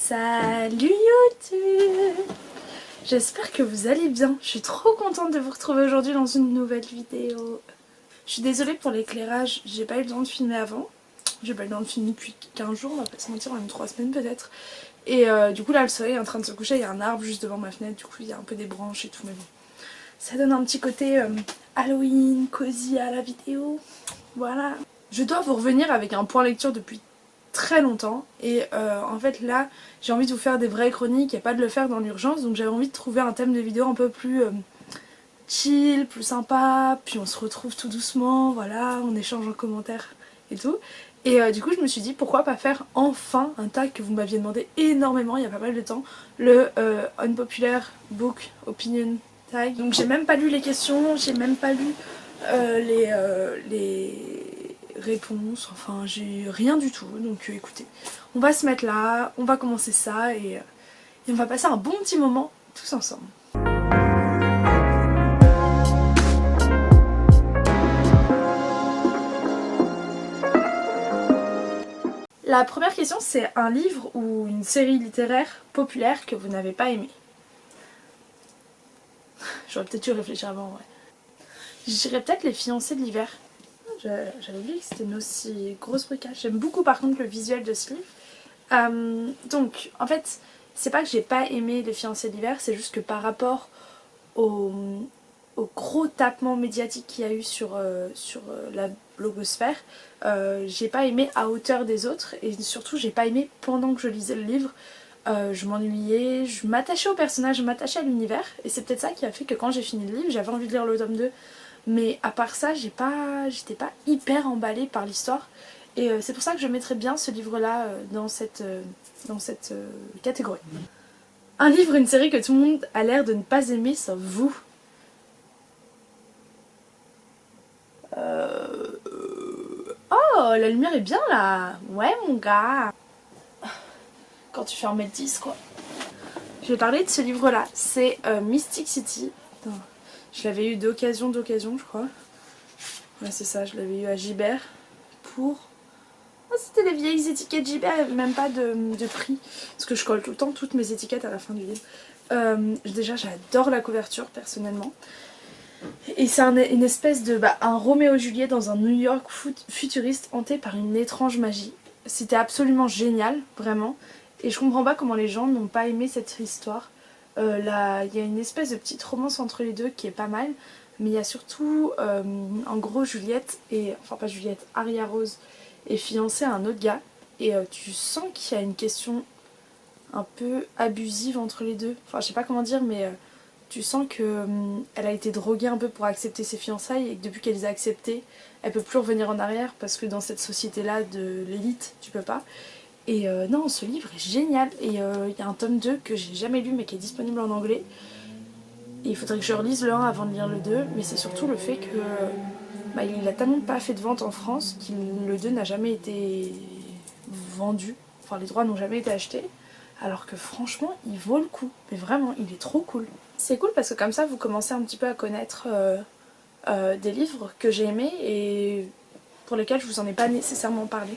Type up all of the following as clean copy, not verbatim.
Salut YouTube! J'espère que vous allez bien. Je suis trop contente de vous retrouver aujourd'hui dans une nouvelle vidéo. Je suis désolée pour l'éclairage, j'ai pas eu le temps de filmer avant. J'ai pas eu le temps de filmer depuis 15 jours, on va pas se mentir, même 3 semaines peut-être. Et du coup là le soleil est en train de se coucher, il y a un arbre juste devant ma fenêtre, du coup il y a un peu des branches et tout, mais bon. Ça donne un petit côté Halloween, cosy à la vidéo. Voilà. Je dois vous revenir avec un point lecture depuis très longtemps et en fait là j'ai envie de vous faire des vraies chroniques et pas de le faire dans l'urgence, donc j'avais envie de trouver un thème de vidéo un peu plus chill, plus sympa, puis on se retrouve tout doucement, voilà, on échange en commentaire et tout. Et du coup je me suis dit pourquoi pas faire enfin un tag que vous m'aviez demandé énormément il y a pas mal de temps, le Unpopular Book Opinion tag. Donc j'ai même pas lu les questions, j'ai même pas lu les réponses, enfin j'ai rien du tout, donc écoutez, on va se mettre là, on va commencer ça et on va passer un bon petit moment tous ensemble. La première question, c'est un livre ou une série littéraire populaire que vous n'avez pas aimé. J'aurais peut-être dû réfléchir avant, ouais. Je dirais peut-être Les Fiancés de l'hiver. J'avais oublié que c'était une aussi grosse briquage. J'aime beaucoup par contre le visuel de ce livre. Donc en fait c'est pas que j'ai pas aimé Les Fiancés de l'hiver, c'est juste que par rapport au gros tapement médiatique qu'il y a eu sur la blogosphère, j'ai pas aimé à hauteur des autres et surtout j'ai pas aimé pendant que je lisais le livre. Je m'ennuyais, je m'attachais au personnage, je m'attachais à l'univers et c'est peut-être ça qui a fait que quand j'ai fini le livre j'avais envie de lire le tome 2. Mais à part ça, j'étais pas hyper emballée par l'histoire. Et c'est pour ça que je mettrais bien ce livre-là dans cette catégorie. Un livre, une série que tout le monde a l'air de ne pas aimer, sauf vous. Oh, la lumière est bien là. Ouais, mon gars. Quand tu fermes le 10, quoi. Je vais parler de ce livre-là. C'est Mystic City. Attends. Je l'avais eu d'occasion, je crois. Ouais, c'est ça, je l'avais eu à Gibert pour... Oh, c'était les vieilles étiquettes Gibert, il n'y avait même pas de prix. Parce que je colle tout le temps toutes mes étiquettes à la fin du livre. Déjà, j'adore la couverture, personnellement. Et c'est une espèce de... un Roméo et Juliette dans un New York futuriste hanté par une étrange magie. C'était absolument génial, vraiment. Et je comprends pas comment les gens n'ont pas aimé cette histoire. Là, il y a une espèce de petite romance entre les deux qui est pas mal. Mais il y a surtout, en gros, Juliette et... Enfin, pas Juliette, Aria Rose est fiancée à un autre gars. Et tu sens qu'il y a une question un peu abusive entre les deux. Enfin, je sais pas comment dire, mais tu sens que elle a été droguée un peu pour accepter ses fiançailles. Et que depuis qu'elle les a acceptées, elle peut plus revenir en arrière. Parce que dans cette société-là de l'élite, tu peux pas. Et non, ce livre est génial. Et il y a un tome 2 que j'ai jamais lu, mais qui est disponible en anglais. Et il faudrait que je relise le 1 avant de lire le 2, mais c'est surtout le fait que il a tellement pas fait de vente en France que le 2 n'a jamais été vendu, enfin les droits n'ont jamais été achetés, alors que franchement il vaut le coup, mais vraiment il est trop cool. C'est cool parce que comme ça vous commencez un petit peu à connaître des livres que j'ai aimés et pour lesquels je vous en ai pas nécessairement parlé.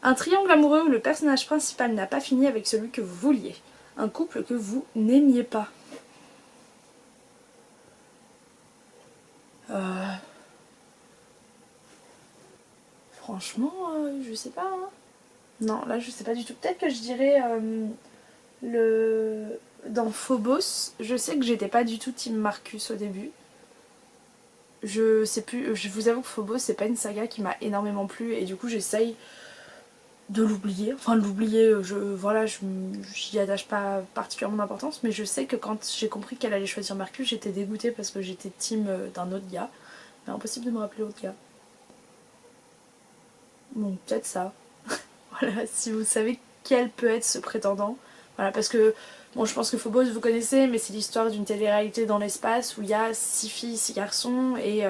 Un triangle amoureux où le personnage principal n'a pas fini avec celui que vous vouliez. Un couple que vous n'aimiez pas. Franchement, je sais pas. Hein. Non, là je sais pas du tout. Peut-être que je dirais dans Phobos. Je sais que j'étais pas du tout team Marcus au début. Je sais plus. Je vous avoue que Phobos c'est pas une saga qui m'a énormément plu et du coup j'essaye de l'oublier. Enfin de l'oublier. Voilà, j'y attache pas particulièrement d'importance, mais je sais que quand j'ai compris qu'elle allait choisir Marcus, j'étais dégoûtée parce que j'étais team d'un autre gars. Mais impossible de me rappeler l'autre gars. Bon, peut-être ça. Voilà, si vous savez quel peut être ce prétendant. Voilà, parce que, bon, je pense que Phobos vous connaissez, mais c'est l'histoire d'une télé-réalité dans l'espace où il y a 6 filles, 6 garçons, et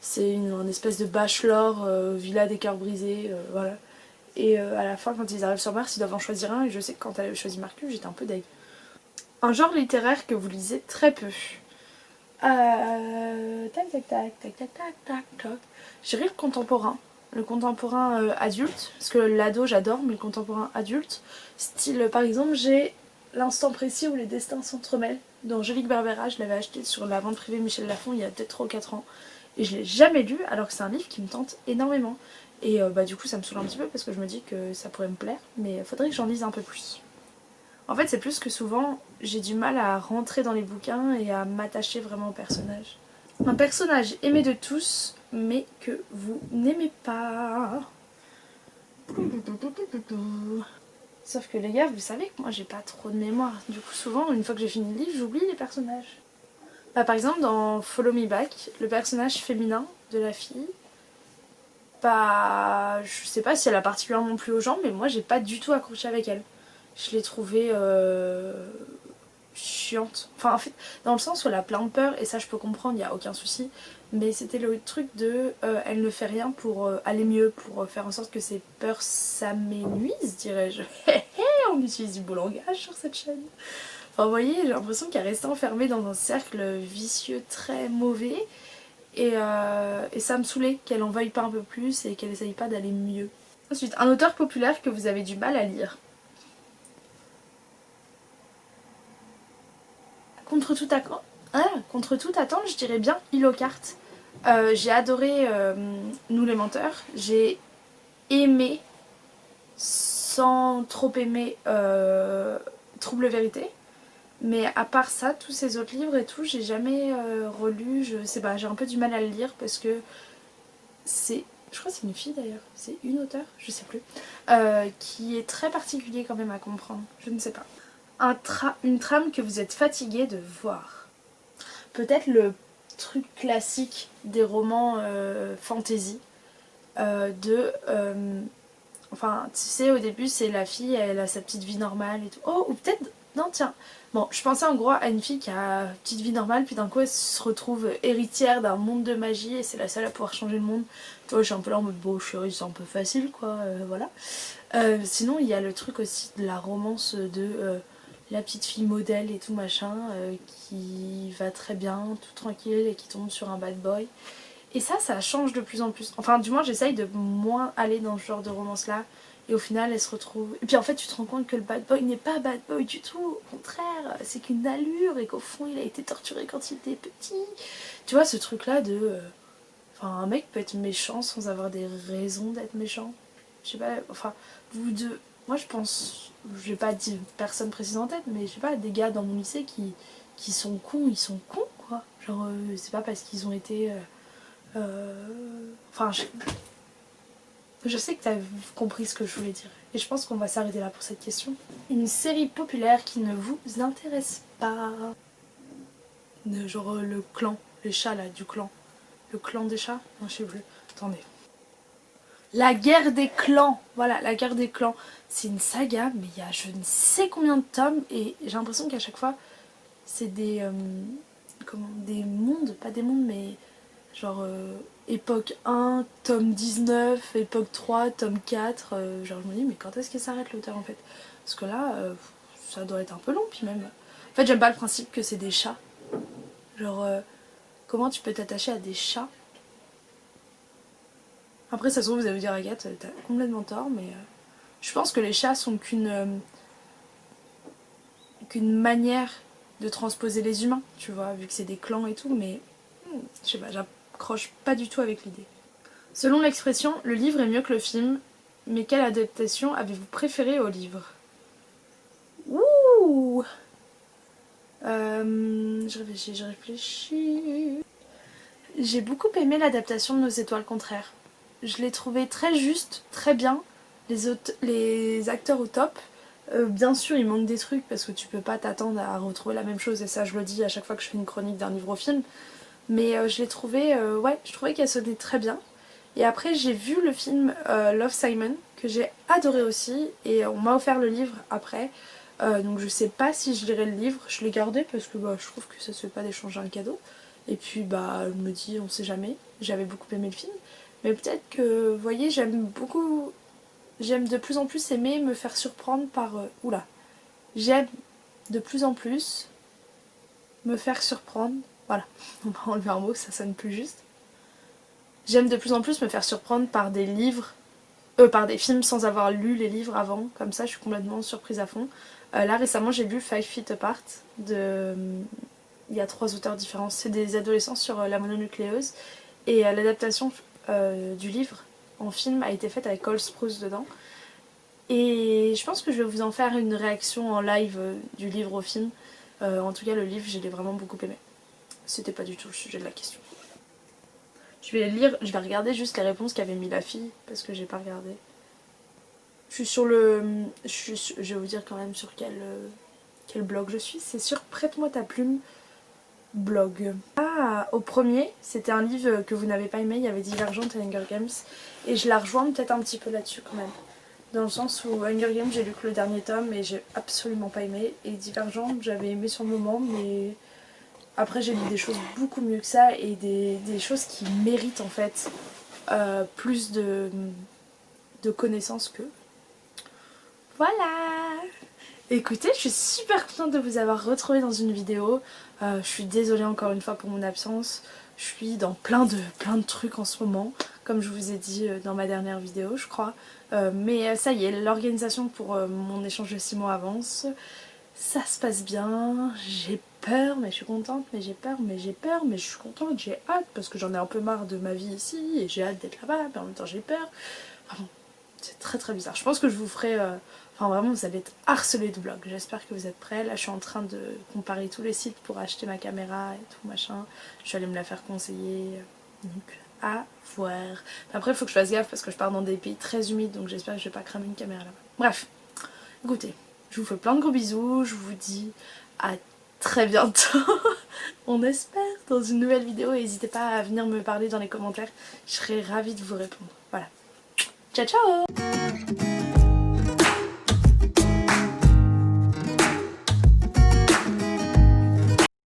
c'est une espèce de bachelor, villa des cœurs brisés, voilà. Et à la fin, quand ils arrivent sur Mars, ils doivent en choisir un, et je sais que quand elle avait choisi Marcus, j'étais un peu deg. Un genre littéraire que vous lisez très peu. Tac tac tac tac tac tac tac tac. Je dirais le contemporain. le contemporain adulte, parce que l'ado j'adore, mais le contemporain adulte, style par exemple j'ai L'instant précis où les destins s'entremêlent d'Angélique Barbera, je l'avais acheté sur la vente privée Michel Lafon il y a peut-être 3 ou 4 ans, et je l'ai jamais lu alors que c'est un livre qui me tente énormément. Et du coup ça me saoule un petit peu parce que je me dis que ça pourrait me plaire, mais il faudrait que j'en lise un peu plus. En fait c'est plus que souvent j'ai du mal à rentrer dans les bouquins et à m'attacher vraiment au personnage. Un personnage aimé de tous, mais que vous n'aimez pas. Sauf que les gars, vous savez que moi j'ai pas trop de mémoire. Du coup, souvent, une fois que j'ai fini le livre, j'oublie les personnages. Bah, par exemple, dans Follow Me Back, le personnage féminin de la fille, bah, je sais pas si elle a particulièrement plu aux gens, mais moi j'ai pas du tout accroché avec elle. Je l'ai trouvée chiante. Enfin, en fait, dans le sens où elle a plein de peur, et ça je peux comprendre, y a aucun souci. Mais c'était le truc de elle ne fait rien pour aller mieux, pour faire en sorte que ses peurs s'amenuisent, dirais-je. On utilise du beau langage sur cette chaîne. Enfin, vous voyez, j'ai l'impression qu'elle restait enfermée dans un cercle vicieux très mauvais. Et ça me saoulait qu'elle en veuille pas un peu plus et qu'elle essaye pas d'aller mieux. Ensuite, un auteur populaire que vous avez du mal à lire. Contre toute attente, je dirais bien Ilocart. J'ai adoré Nous les menteurs. J'ai aimé, sans trop aimer, Trouble Vérité. Mais à part ça, tous ces autres livres et tout, j'ai jamais relu. Je sais pas, j'ai un peu du mal à le lire parce que c'est. Je crois que c'est une fille d'ailleurs, c'est une auteure, je sais plus. Qui est très particulier quand même à comprendre, je ne sais pas. Une trame que vous êtes fatigué de voir. Peut-être le truc classique des romans fantasy. Enfin, tu sais, au début, c'est la fille, elle a sa petite vie normale et tout. Oh, ou peut-être. Non, tiens. Bon, je pensais en gros à une fille qui a une petite vie normale, puis d'un coup, elle se retrouve héritière d'un monde de magie et c'est la seule à pouvoir changer le monde. Tu vois, je suis un peu là en mode, bon, chérie, c'est un peu facile, quoi, voilà. Sinon, il y a le truc aussi de la romance de la petite fille modèle et tout machin, qui va très bien, tout tranquille et qui tombe sur un bad boy. Et ça change de plus en plus. Enfin, du moins, j'essaye de moins aller dans ce genre de romance-là. Et au final, elle se retrouve. Et puis en fait, tu te rends compte que le bad boy n'est pas bad boy du tout. Au contraire, c'est qu'une allure et qu'au fond, il a été torturé quand il était petit. Tu vois, ce truc-là de. Enfin, un mec peut être méchant sans avoir des raisons d'être méchant. Je sais pas, enfin, vous deux. Moi, je pense. Je vais pas dire personne précise en tête, mais je sais pas, des gars dans mon lycée qui sont cons, ils sont cons, quoi. Genre, c'est pas parce qu'ils ont été. Enfin, je sais que tu as compris ce que je voulais dire. Et je pense qu'on va s'arrêter là pour cette question. Une série populaire qui ne vous intéresse pas. Genre le clan, les chats là, du clan. Le clan des chats. Non, je sais plus. Attendez. La guerre des clans. Voilà, la guerre des clans. C'est une saga, mais il y a je ne sais combien de tomes. Et j'ai l'impression qu'à chaque fois, c'est des... des mondes. Pas des mondes, mais... Genre époque 1, tome 19, époque 3, tome 4. Genre je me dis mais quand est-ce qu'il s'arrête l'auteur en fait? Parce que là, ça doit être un peu long puis même. En fait j'aime pas le principe que c'est des chats. Genre comment tu peux t'attacher à des chats? Après ça se trouve vous allez vous dire Agathe, t'as complètement tort mais je pense que les chats sont qu'une manière de transposer les humains, tu vois, vu que c'est des clans et tout, mais je sais pas, j'accroche pas du tout avec l'idée. Selon l'expression, le livre est mieux que le film, mais quelle adaptation avez-vous préférée au livre? Ouh je réfléchis. J'ai beaucoup aimé l'adaptation de Nos étoiles contraires. Je l'ai trouvé très juste, très bien. Les acteurs au top. Bien sûr, il manque des trucs parce que tu peux pas t'attendre à retrouver la même chose, et ça, je le dis à chaque fois que je fais une chronique d'un livre au film. Mais je l'ai trouvé, ouais, je trouvais qu'elle sonnait très bien. Et après, j'ai vu le film Love, Simon, que j'ai adoré aussi, et on m'a offert le livre après. Donc je sais pas si je lirai le livre, je l'ai gardé parce que bah, je trouve que ça se fait pas d'échanger un cadeau. Et puis bah, je me dis, on sait jamais, j'avais beaucoup aimé le film. Mais peut-être que, vous voyez, j'aime de plus en plus aimer me faire surprendre par... oula, j'aime de plus en plus me faire surprendre. Voilà, on va enlever un mot, ça sonne plus juste. j'aime de plus en plus me faire surprendre par des livres, par des films sans avoir lu les livres avant, comme ça je suis complètement surprise à fond. Là récemment j'ai lu Five Feet Apart, il y a 3 auteurs différents, c'est des adolescents sur la mononucléose, et l'adaptation du livre en film a été faite avec Cole Sprouse dedans. Et je pense que je vais vous en faire une réaction en live du livre au film. En tout cas le livre je l'ai vraiment beaucoup aimé. C'était pas du tout le sujet de la question. Je vais regarder juste les réponses qu'avait mis la fille, parce que j'ai pas regardé. Je suis sur le... je vais vous dire quand même sur quel blog je suis. C'est sur Prête-moi ta plume blog. Ah, au premier, c'était un livre que vous n'avez pas aimé, il y avait Divergente et Hunger Games. Et je la rejoins peut-être un petit peu là-dessus quand même. Dans le sens où Hunger Games, j'ai lu que le dernier tome et j'ai absolument pas aimé. Et Divergente, j'avais aimé sur le moment, mais... Après j'ai lu des choses beaucoup mieux que ça et des choses qui méritent en fait plus de connaissances que... Voilà. Écoutez, je suis super contente de vous avoir retrouvé dans une vidéo. Je suis désolée encore une fois pour mon absence. Je suis dans plein de trucs en ce moment, comme je vous ai dit dans ma dernière vidéo je crois. Mais ça y est, l'organisation pour mon échange de 6 mois avance. Ça se passe bien, j'ai peur mais je suis contente, mais j'ai peur mais j'ai peur, mais je suis contente, j'ai hâte parce que j'en ai un peu marre de ma vie ici et j'ai hâte d'être là-bas, mais en même temps j'ai peur. Enfin bon, c'est très très bizarre. Je pense que je vous ferai... Enfin vraiment vous allez être harcelés de vlogs, j'espère que vous êtes prêts. Là je suis en train de comparer tous les sites pour acheter ma caméra et tout machin. Je suis allée me la faire conseiller, donc à voir. Après il faut que je fasse gaffe parce que je pars dans des pays très humides, donc j'espère que je vais pas cramer une caméra là-bas. Bref, écoutez. Je vous fais plein de gros bisous, je vous dis à très bientôt, on espère, dans une nouvelle vidéo. N'hésitez pas à venir me parler dans les commentaires, je serai ravie de vous répondre. Voilà. Ciao ciao.